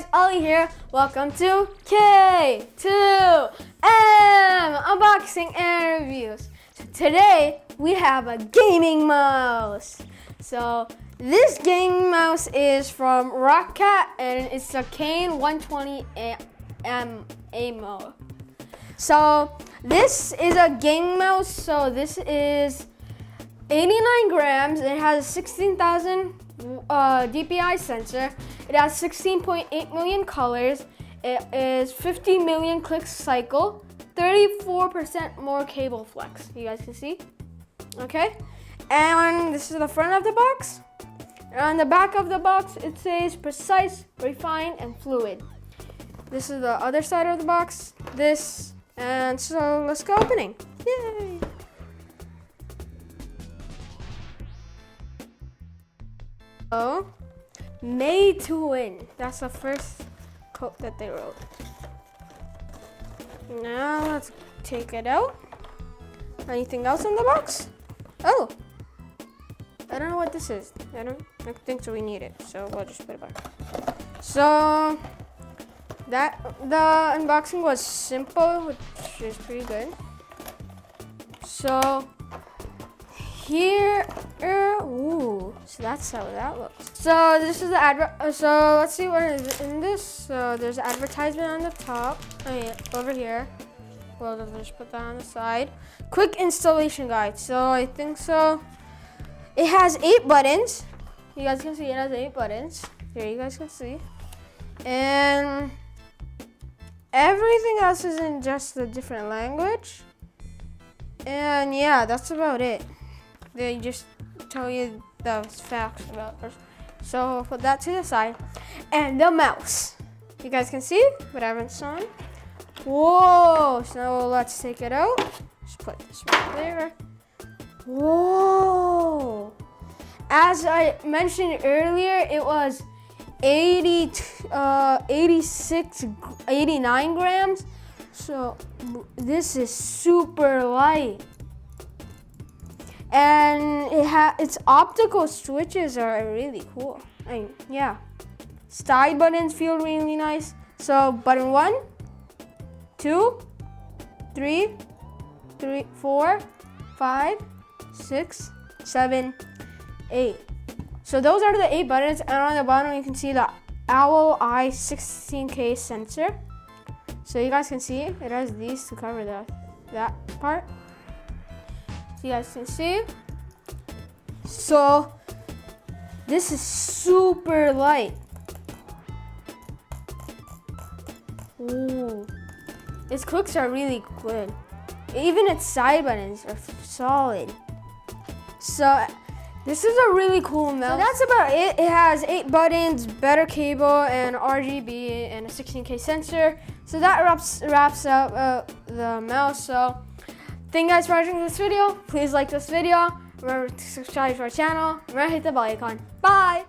guys, Ollie here. Welcome to K2M Unboxing and Reviews. So today we have a gaming mouse. So this gaming mouse is from Roccat and it's a Kain 120 Aimo. So this is a gaming mouse. So this is 89 grams. It has a 16,000 DPI sensor. It has 16.8 million colors. It is 50 million clicks cycle, 34% more cable flex. You guys can see. Okay, and this is the front of the box. And on the back of the box, it says precise, refined, and fluid. This is the other side of the box. And so let's go opening. Yay! Oh, made to win. That's the first quote that they wrote. Now let's take it out. Anything else in the box? Oh, I don't know what this is. I don't think so we need it, so we'll just put it back. So the unboxing was simple, which is pretty good. So here, so that's how that looks. So this is the advert. So let's see what is in this. So there's an advertisement on the top. Oh yeah, over here. Well, let's just put that on the side. Quick installation guide. So I think so. It has 8 buttons. You guys can see it has 8 buttons. Here you guys can see. And everything else is in just a different language. And yeah, that's about it. They just tell you the facts about it. So put that to the side. And the mouse. You guys can see whatever it's on. Whoa, so let's take it out. Just put this right there. Whoa. As I mentioned earlier, it was 89 grams. So this is super light. And its optical switches are really cool. Yeah. Side buttons feel really nice. So button 1, 2, 3, 4, 5, 6, 7, 8. So those are the 8 buttons, and on the bottom you can see the Owl Eye 16K sensor. So you guys can see it has these to cover that part. So you guys can see. So this is super light. Ooh. Its clicks are really good. Even its side buttons are solid. So this is a really cool mouse. So that's about it. It has 8 buttons, better cable, and RGB, and a 16K sensor. So that wraps up the mouse. So thank you guys for watching this video. Please like this video. Remember to subscribe to our channel. Remember to hit the bell icon. Bye!